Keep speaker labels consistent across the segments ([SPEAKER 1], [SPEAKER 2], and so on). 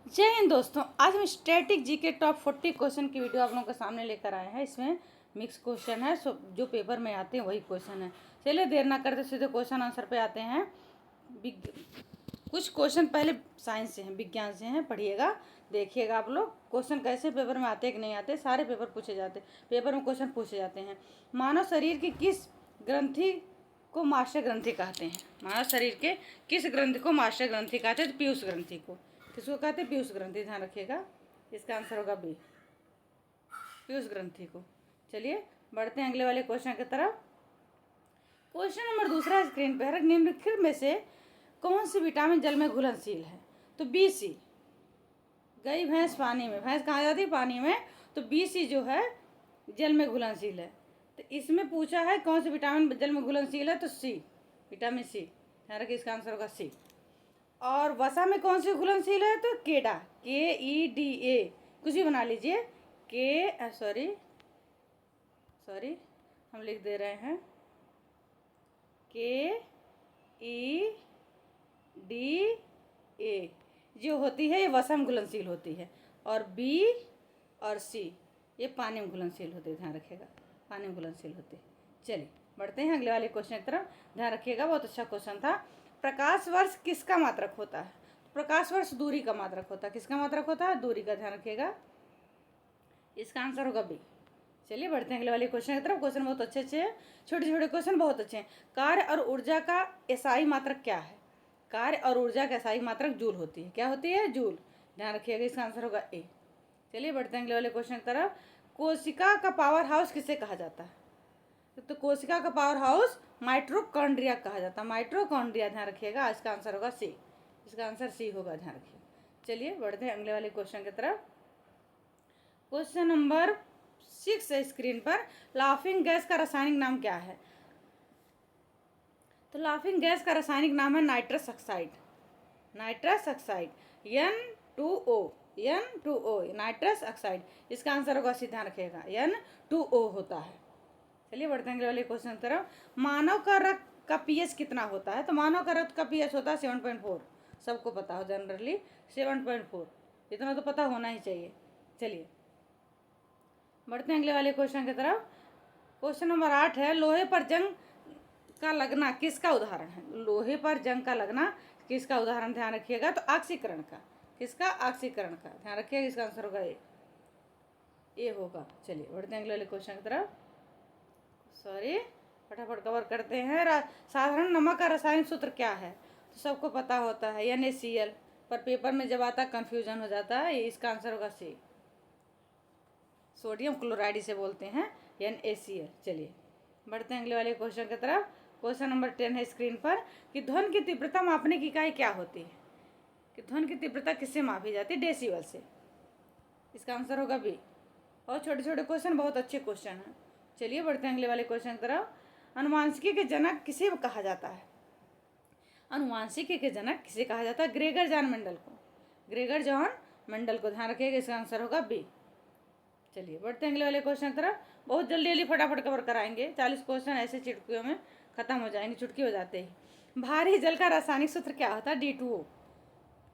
[SPEAKER 1] जय हिंद दोस्तों। आज हम स्टैटिक जीके टॉप 40 क्वेश्चन की वीडियो आप लोगों के सामने लेकर आए हैं। इसमें मिक्स क्वेश्चन है, सो जो पेपर में आते हैं वही क्वेश्चन है। चलिए देर ना करते सीधे क्वेश्चन आंसर पे आते हैं। कुछ क्वेश्चन पहले साइंस से हैं, विज्ञान से हैं, पढ़िएगा, देखिएगा आप लोग क्वेश्चन कैसे पेपर में आते हैं कि नहीं आते। सारे पेपर पूछे जाते, पेपर में क्वेश्चन पूछे जाते हैं। मानव शरीर की किस ग्रंथि को मास्टर ग्रंथि कहते हैं? मानव शरीर के किस ग्रंथि को मास्टर ग्रंथि कहते हैं? तो पीयूष ग्रंथि को। किसको कहते हैं? पीयूष ग्रंथि। ध्यान रखिएगा, इसका आंसर होगा बी, पीयूष ग्रंथि को। चलिए बढ़ते हैं अगले वाले क्वेश्चन की तरफ। क्वेश्चन नंबर दूसरा स्क्रीन पर है, निम्नलिखित में से कौन सी विटामिन जल में घुलनशील है? तो बी सी। गई भैंस पानी में, भैंस कहाँ जाती है? पानी में। तो बी सी जो है जल में घुलनशील है। तो इसमें पूछा है कौन सी विटामिन जल में घुलनशील है, तो सी, विटामिन सी। ध्यान रखिए, इसका आंसर होगा सी। और वसा में कौन सी घुलनशील है? तो केडा, KEDA, कुछ भी बना लीजिए। सॉरी हम लिख दे रहे हैं KEDA जो होती है ये वसा में घुलनशील होती है, और बी और सी ये पानी में घुलनशील होते हैं। ध्यान रखिएगा, पानी में घुलनशील होते हैं। चलिए बढ़ते हैं अगले वाले क्वेश्चन की तरफ। ध्यान रखिएगा, बहुत अच्छा क्वेश्चन था। प्रकाश वर्ष किसका मात्रक होता है? प्रकाश वर्ष दूरी का मात्रक होता है। किसका मात्रक होता है? दूरी का। ध्यान रखिएगा, इसका आंसर होगा बी। चलिए बढ़ते हैं अगले वाले क्वेश्चन की तरफ। क्वेश्चन बहुत अच्छे अच्छे हैं, छोटे छोटे क्वेश्चन बहुत अच्छे हैं। कार्य और ऊर्जा का एसआई मात्रक क्या है? कार्य और ऊर्जा का एसआई मात्रक जूल होती है। क्या होती है? जूल। ध्यान रखिएगा, इसका आंसर होगा ए। चलिए बढ़ते हैं अगले वाले क्वेश्चन की तरफ। कोशिका का पावर हाउस किसे कहा जाता है? तो कोशिका का पावर हाउस माइटोकॉन्ड्रिया कहा जाता है। माइटोकॉन्ड्रिया। ध्यान रखिएगा, इसका आंसर होगा सी। इसका आंसर सी होगा। ध्यान रखिए। चलिए बढ़ते हैं अगले वाले क्वेश्चन की तरफ। क्वेश्चन नंबर 6 है स्क्रीन पर। लाफिंग गैस का रासायनिक नाम क्या है? तो लाफिंग गैस का रासायनिक नाम है nitrous oxide. Nitrous oxide, N2O, nitrous oxide. इसका आंसर होगा सी। ध्यान रखिएगा, N2O होता है। चलिए बढ़ते हैं अगले वाले क्वेश्चन की तरफ। मानव का रक्त का पीएच कितना होता है? तो मानव का रक्त का पीएच होता है 7.4। सबको पता हो जनरली 7.4, इतना तो पता होना ही चाहिए। चलिए बढ़ते हैं अगले वाले क्वेश्चन की तरफ। क्वेश्चन नंबर 8 है, लोहे पर जंग का लगना किसका उदाहरण है? लोहे पर जंग का लगना किसका उदाहरण? ध्यान रखिएगा, तो ऑक्सीकरण का। किसका? ऑक्सीकरण का। ध्यान रखिएगा, इसका आंसर होगा ए होगा। चलिए बढ़ते हैं अगले वाले क्वेश्चन की तरफ। सॉरी, फटाफट कवर करते हैं। साधारण नमक का रासायनिक सूत्र क्या है? तो सबको पता होता है NaCl, पर पेपर में जब आता कंफ्यूजन हो जाता है। इसका आंसर होगा सी, सोडियम क्लोराइड इसे बोलते हैं, NaCl। चलिए बढ़ते हैं अगले वाले क्वेश्चन की तरफ। क्वेश्चन नंबर 10 है स्क्रीन पर कि ध्वनि की तीव्रता मापने की इकाई क्या होती है? कि ध्वनि की तीव्रता किससे मापी जाती है? डेसिबल से। इसका आंसर होगा बी। और छोटे छोटे क्वेश्चन बहुत अच्छे क्वेश्चन हैं। चलिए बढ़ते हैं अगले वाले क्वेश्चन की तरफ। अनुवांशिकी के जनक किसे कहा जाता है? अनुवांशिकी के जनक किसे कहा जाता है? ग्रेगर जॉन मेंडल को। ग्रेगर जॉन मेंडल को। ध्यान रखिएगा, इसका आंसर होगा बी। चलिए बढ़ते हैं अगले वाले क्वेश्चन की तरफ। बहुत जल्दी जल्दी फटाफट कवर कराएंगे। 40 क्वेश्चन ऐसे चुटकियों में खत्म हो जाएंगे, चुटकी हो जाते ही। भारी जल का रासायनिक सूत्र क्या होता है? D2O।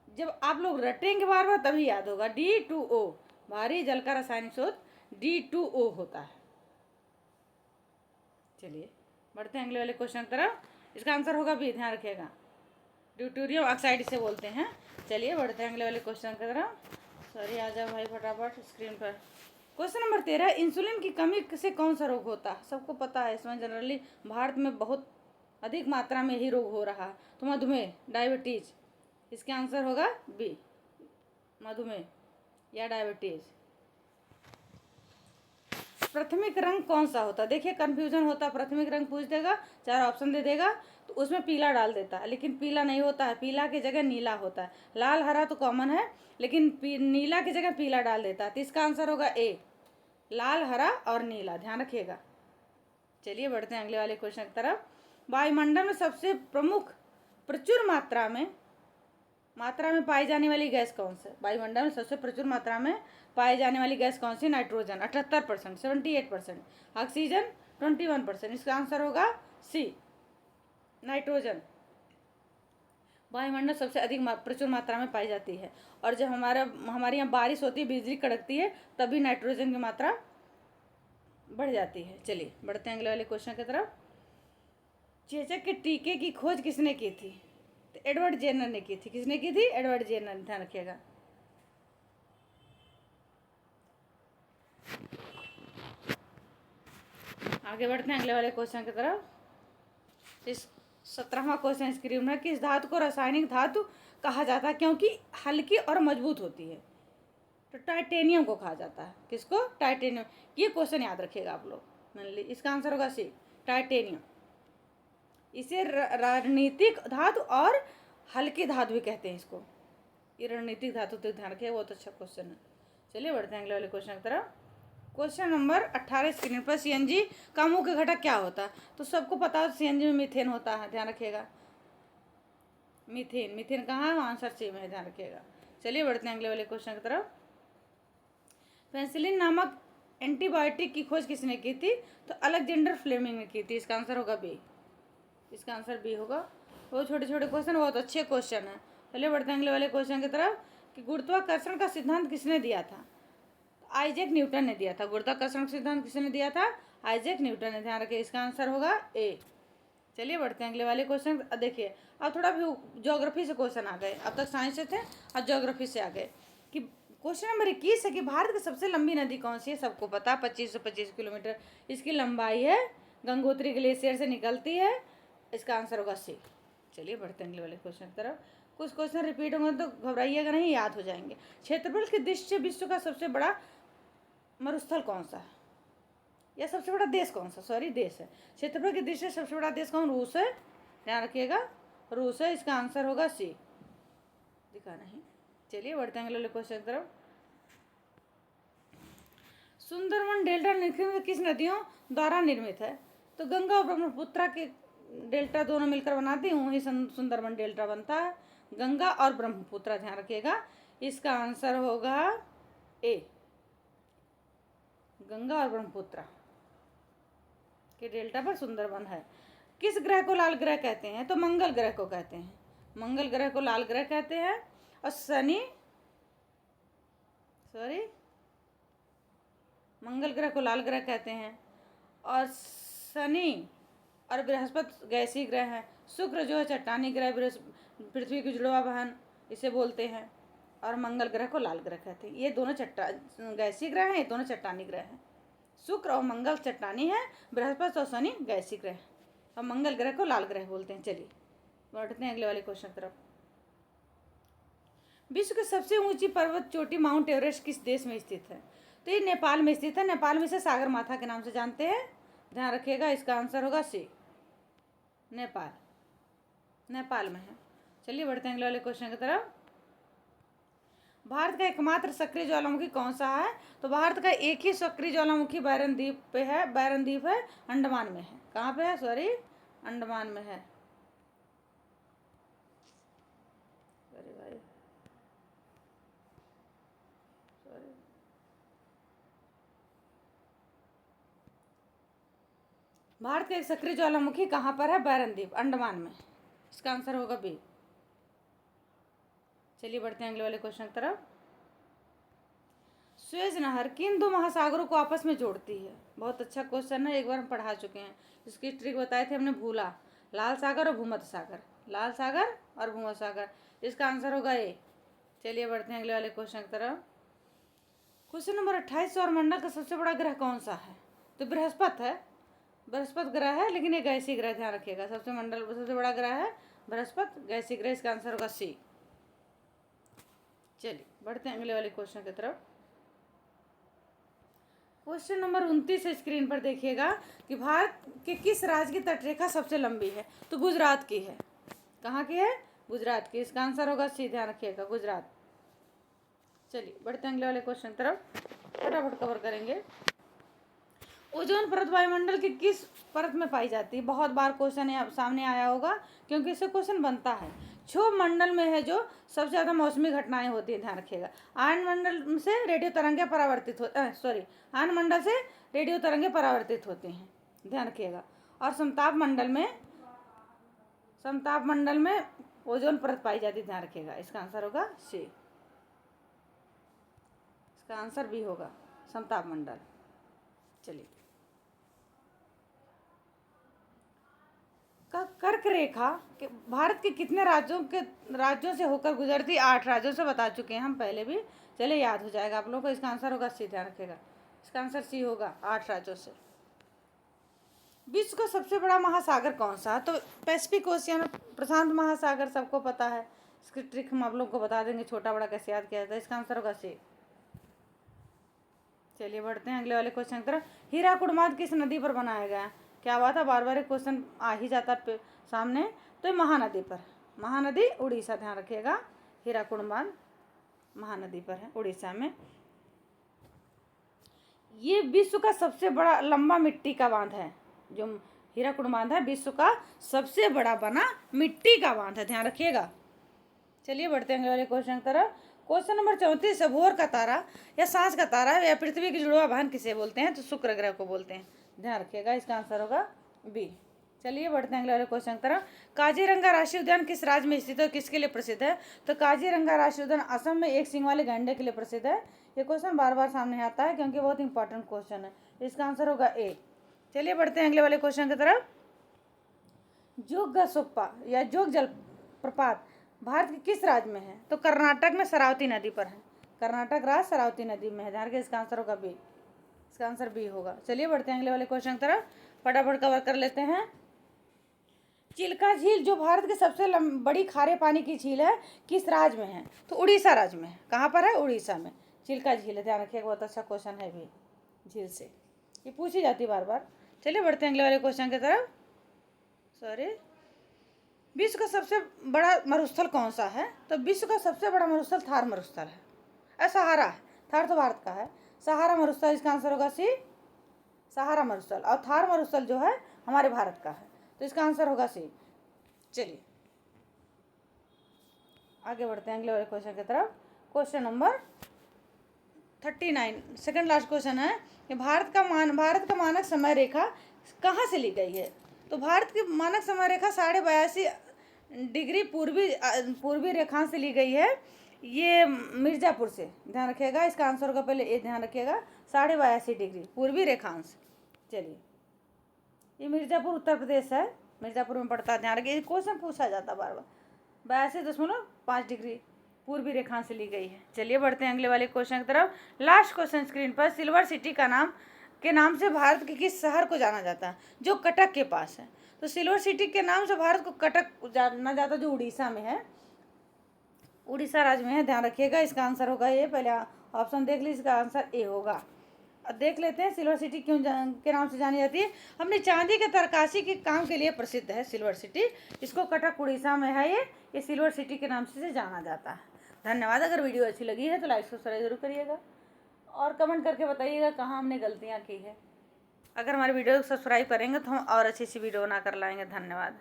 [SPEAKER 1] जब आप लोग रटेंगे बार बार तभी याद होगा, D2O। भारी जल का रासायनिक सूत्र D2O होता है। चलिए बढ़ते हैं अगले वाले क्वेश्चन की तरफ। इसका आंसर होगा बी। ध्यान रखिएगा, ड्यूटेरियम ऑक्साइड इसे बोलते हैं। चलिए बढ़ते हैं अगले वाले क्वेश्चन की तरफ। सॉरी, आ जाओ भाई फटाफट स्क्रीन पर। क्वेश्चन नंबर 13, इंसुलिन की कमी से कौन सा रोग होता है? सबको पता है, इसमें जनरली भारत में बहुत अधिक मात्रा में ही रोग हो रहा है। तो मधुमेह, डायबिटीज। इसका आंसर होगा बी, मधुमेह या डायबिटीज। प्राथमिक रंग कौन सा होता है? देखिए कंफ्यूजन होता है, प्राथमिक रंग पूछ देगा, 4 ऑप्शन दे देगा, तो उसमें पीला डाल देता है, लेकिन पीला नहीं होता है। पीला की जगह नीला होता है। लाल हरा तो कॉमन है, लेकिन नीला की जगह पीला डाल देता है। तो इसका आंसर होगा ए, लाल हरा और नीला। ध्यान रखिएगा। चलिए बढ़ते हैं अगले वाले क्वेश्चन की तरफ। वायुमंडल में सबसे प्रमुख प्रचुर मात्रा में पाई जाने वाली गैस कौन सी? वायुमंडल में सबसे प्रचुर मात्रा में पाई जाने वाली गैस कौन सी? नाइट्रोजन 78%, 78%। ऑक्सीजन 21%। इसका आंसर होगा सी, नाइट्रोजन। वायुमंडल सबसे अधिक प्रचुर मात्रा में पाई जाती है। और जब हमारे यहाँ बारिश होती है, बिजली कड़कती है, तभी नाइट्रोजन की मात्रा बढ़ जाती है। चलिए बढ़ते हैं अगले वाले क्वेश्चन की तरफ। चेचक के टीके की खोज किसने की थी? तो एडवर्ड जेनर ने की थी। किसने की थी? एडवर्ड जेनर ने, ध्यान रखिएगा। आगे बढ़ते हैं अगले वाले क्वेश्चन की तरफ। इस 17वां क्वेश्चन स्क्रीन में, किस धातु को रासायनिक धातु कहा जाता है क्योंकि हल्की और मजबूत होती है? तो टाइटेनियम को कहा जाता है। किसको? टाइटेनियम। ये क्वेश्चन याद रखिएगा आप लोग। मान ली इसका आंसर होगा सी, टाइटेनियम। इसे रणनीतिक धातु और हल्की धातु भी कहते हैं इसको। ये रणनीतिक धातु तो ध्यान रखिए, बहुत अच्छा क्वेश्चन है। चलिए बढ़ते हैं अगले वाले क्वेश्चन की तरफ। क्वेश्चन नंबर 18 स्क्रीन पर, सीएनजी का मुख्य घटक क्या होता है? तो सबको पता है सीएनजी में मीथेन होता है, ध्यान रखिएगा। मीथेन, मीथेन कहाँ है? आंसर सी में है, ध्यान रखिएगा। चलिए बढ़ते हैं अगले वाले क्वेश्चन की तरफ। पेनिसिलिन नामक एंटीबायोटिक की खोज किसने की थी? तो अलेक्जेंडर फ्लेमिंग ने की थी। इसका आंसर होगा बी। इसका आंसर बी होगा। वो छोटे छोटे क्वेश्चन बहुत अच्छे क्वेश्चन है। चलिए बढ़ते हैं अगले वाले क्वेश्चन की तरफ कि गुरुत्वाकर्षण का सिद्धांत किसने दिया था? आइजैक न्यूटन ने दिया था। गुरुत्वाकर्षण का सिद्धांत किसने दिया था? आइजैक न्यूटन ने, ध्यान रखिए। इसका आंसर होगा ए। चलिए बढ़ते हैं अगले वाले क्वेश्चन। देखिए अब थोड़ा भी ज्योग्राफी से क्वेश्चन आ गए। अब तक साइंस से थे, अब ज्योग्राफी से आ गए। कि क्वेश्चन नंबर 21 है कि भारत की सबसे लंबी नदी कौन सी है? सबको पता, 2525 किलोमीटर इसकी लंबाई है। गंगोत्री ग्लेशियर से निकलती है। इसका आंसर होगा सी। चलिए बढ़ते हैं अगले वाले क्वेश्चन की तरफ। कुछ क्वेश्चन रिपीट होंगे तो घबराइएगा नहीं, याद हो जाएंगे। क्षेत्रफल की दृष्टि से विश्व का सबसे बड़ा मरुस्थल कौन सा है? या सबसे बड़ा देश कौन सा? सॉरी, देश है। क्षेत्रफल की दृष्टि से सबसे बड़ा देश कौन? रूस है, ध्यान रखिएगा। रूस है। इसका आंसर होगा सी। दिखा नहीं। चलिए बढ़ते हैं अगले क्वेश्चन की तरफ। सुंदरवन डेल्टा निर्मित किस नदियों द्वारा निर्मित है? तो गंगा और ब्रह्मपुत्र के डेल्टा दोनों मिलकर बनाती हूँ, वही सुंदरवन डेल्टा बनता है। गंगा और ब्रह्मपुत्र, ध्यान रखिएगा। इसका आंसर होगा ए, गंगा और ब्रह्मपुत्र के डेल्टा पर सुंदरवन है। किस ग्रह को लाल ग्रह कहते हैं? तो मंगल ग्रह को कहते हैं। मंगल ग्रह को लाल ग्रह कहते हैं। और मंगल ग्रह को लाल ग्रह कहते हैं। और शनि और बृहस्पति गैसीय ग्रह है। शुक्र जो है चट्टानी ग्रह, पृथ्वी की जुड़वा बहन इसे बोलते हैं। और मंगल ग्रह को लाल ग्रह कहते हैं। ये दोनों गैसीय ग्रह हैं, ये दोनों चट्टानी ग्रह हैं। शुक्र और मंगल चट्टानी है, बृहस्पति और शनि गैसीय ग्रह, और मंगल ग्रह को लाल ग्रह बोलते हैं। चलिए बढ़ते हैं अगले वाले क्वेश्चन की तरफ। विश्व की सबसे ऊंची पर्वत चोटी माउंट एवरेस्ट किस देश में स्थित है? तो ये नेपाल में स्थित है। नेपाल में इसे सागर माथा के नाम से जानते हैं, ध्यान रखिएगा। इसका आंसर होगा सी, नेपाल। नेपाल में है। चलिए बढ़ते हैं अगले वाले क्वेश्चन की तरफ। भारत का एकमात्र सक्रिय ज्वालामुखी कौन सा है? तो भारत का एक ही सक्रिय ज्वालामुखी बैरन द्वीप पे है। बैरन द्वीप है, अंडमान में है। कहाँ पे है? सॉरी, अंडमान में है। अरे भाई सॉरी। भारत का एक सक्रिय ज्वालामुखी कहाँ पर है? बैरन द्वीप, अंडमान में। इसका आंसर होगा बी। चलिए बढ़ते हैं अगले वाले क्वेश्चन की तरफ। सुएज नहर किन दो महासागरों को आपस में जोड़ती है? बहुत अच्छा क्वेश्चन है, एक बार हम पढ़ा चुके हैं। इसकी ट्रिक बताए थे हमने, भूला। लाल सागर और भूमध्य सागर, लाल सागर और भूमध्य सागर। इसका आंसर होगा ए। चलिए बढ़ते हैं अगले वाले क्वेश्चन की तरफ। क्वेश्चन नंबर 28, सौरमंडल का सबसे बड़ा ग्रह कौन सा है? तो बृहस्पति है। बृहस्पति ग्रह है, लेकिन ये गैसीय ग्रह, ध्यान रखिएगा। सबसे बड़ा ग्रह है बृहस्पति, गैसीय ग्रह। इसका आंसर होगा सी। चलिए बढ़ते हैं अगले वाले क्वेश्चन की तरफ। क्वेश्चन नंबर 29 स्क्रीन पर देखिएगा कि भारत के किस राज्य की तटरेखा सबसे लंबी है? तो गुजरात की है। कहाँ की है? गुजरात की। इसका आंसर होगा सी, ध्यान रखिएगा, गुजरात। चलिए बढ़ते हैं अगले वाले क्वेश्चन की तरफ, फटाफट कवर करेंगे। ओजोन परत वायुमंडल की किस परत में पाई जाती है? बहुत बार क्वेश्चन सामने आया होगा, क्योंकि इससे क्वेश्चन बनता है। क्षोभ मंडल में है, जो सबसे ज़्यादा मौसमी घटनाएं होती हैं, ध्यान रखिएगा। आयन मंडल से रेडियो तरंगें परावर्तित आयन मंडल से रेडियो तरंगें परावर्तित होती हैं, ध्यान रखिएगा। और समताप मंडल में ओजोन परत पाई जाती, ध्यान रखिएगा। इसका आंसर होगा सी। इसका आंसर बी होगा समताप मंडल। चलिए, कर्क रेखा के भारत के कितने राज्यों से होकर गुजरती? 8 राज्यों से बता चुके हैं हम पहले भी। चलिए, याद हो जाएगा आप लोगों को। इसका आंसर होगा सी, ध्यान रखिएगा। इसका आंसर सी होगा, 8 राज्यों से। विश्व का सबसे बड़ा महासागर कौन सा? तो पैसिफिक ओशियन, प्रशांत महासागर, सबको पता है। इसकी ट्रिक हम आप लोग को बता देंगे, छोटा बड़ा कैसे याद किया जाता है। इसका आंसर होगा सी। चलिए, बढ़ते हैं अगले वाले क्वेश्चन की तरफ। हीराकुड बांध किस नदी पर बनाया गया? क्या बात है, बार बार एक क्वेश्चन आ ही जाता है सामने। तो ये महानदी पर, महानदी उड़ीसा, ध्यान रखिएगा। हीराकुड बांध महानदी पर है, उड़ीसा में। ये विश्व का सबसे बड़ा लंबा मिट्टी का बांध है। जो हीराकुड बांध है, विश्व का सबसे बड़ा बना मिट्टी का बांध है, ध्यान रखिएगा। चलिए, बढ़ते हैं अगले वाले क्वेश्चन की तरफ। क्वेश्चन नंबर 34, भोर का तारा या सांझ का तारा या पृथ्वी की जुड़वा बहन किसे बोलते हैं? तो शुक्र ग्रह को बोलते हैं, ध्यान रखिएगा। इसका आंसर होगा बी। चलिए, बढ़ते हैं अगले वाले क्वेश्चन की तरफ। काजीरंगा राष्ट्रीय उद्यान किस राज्य में स्थित है, किसके लिए प्रसिद्ध है? तो काजीरंगा राष्ट्रीय उद्यान असम में एक सींग वाले गैंडे के लिए प्रसिद्ध है। ये क्वेश्चन बार बार सामने आता है क्योंकि बहुत इंपॉर्टेंट क्वेश्चन है। इसका आंसर होगा ए। चलिए, बढ़ते हैं अगले वाले क्वेश्चन की तरफ। जोगसोप्पा या जोग जलप्रपात भारत के किस राज्य में है? तो कर्नाटक में शरावती नदी पर है। कर्नाटक राज्य शरावती नदी में है, ध्यान रखिए। इसका आंसर होगा बी। इसका आंसर बी होगा। चलिए, बढ़ते हैं अगले वाले क्वेश्चन की तरफ, फटाफट कवर कर लेते हैं। चिल्का झील जो भारत की सबसे बड़ी खारे पानी की झील है, किस राज्य में है? तो उड़ीसा राज्य में है। कहाँ पर है? उड़ीसा में चिल्का झील है, ध्यान रखिएगा। बहुत अच्छा क्वेश्चन है भी, झील से ये पूछी जाती है बार बार। चलिए, बढ़ते हैं अगले वाले क्वेश्चन की तरफ। विश्व का सबसे बड़ा मरुस्थल कौन सा है? तो विश्व का सबसे बड़ा मरुस्थल थार मरुस्थल है। सहारा है, थार तो भारत का है। सहारा मरुस्थल, इसका आंसर होगा सी, सहारा मरुस्थल। और थार मरुस्थल जो है हमारे भारत का है, तो इसका आंसर होगा सी। चलिए, आगे बढ़ते हैं अगले वाले क्वेश्चन की तरफ। Question number 39, second last question है कि भारत का मानक समय रेखा कहाँ से ली गई है? तो भारत की मानक समय रेखा 82.5 डिग्री पूर्वी रेखांश से ली गई है। ये मिर्ज़ापुर से, ध्यान रखिएगा। इसका आंसर होगा, पहले ये ध्यान रखिएगा, 82.5 डिग्री पूर्वी रेखांश। चलिए, ये मिर्ज़ापुर उत्तर प्रदेश है, मिर्ज़ापुर में पड़ता है, ध्यान रखिए। क्वेश्चन पूछा जाता बार बार। 82.5 डिग्री पूर्वी रेखांश से ली गई है। चलिए, बढ़ते हैं अगले वाले क्वेश्चन की तरफ। लास्ट क्वेश्चन स्क्रीन पर। सिल्वर सिटी के नाम से भारत के किस शहर को जाना जाता है, जो कटक के पास है? तो सिल्वर सिटी के नाम से भारत को कटक जाना जाता है, जो उड़ीसा में है, उड़ीसा राज्य में है, ध्यान रखिएगा। इसका आंसर होगा ए। पहले ऑप्शन देख लीजिए, इसका आंसर ए होगा। अब देख लेते हैं सिल्वर सिटी क्यों के नाम से जानी जाती है। हमने चांदी के तरकासी के काम के लिए प्रसिद्ध है सिल्वर सिटी। इसको कटक उड़ीसा में है ये सिल्वर सिटी के नाम से जाना जाता है। धन्यवाद। अगर वीडियो अच्छी लगी है तो लाइक सब्सक्राइब जरूर करिएगा और कमेंट करके बताइएगा कहाँ हमने गलतियाँ की है। अगर हमारी वीडियो को सब्सक्राइब करेंगे तो हम और अच्छी वीडियो बना कर लाएंगे। धन्यवाद।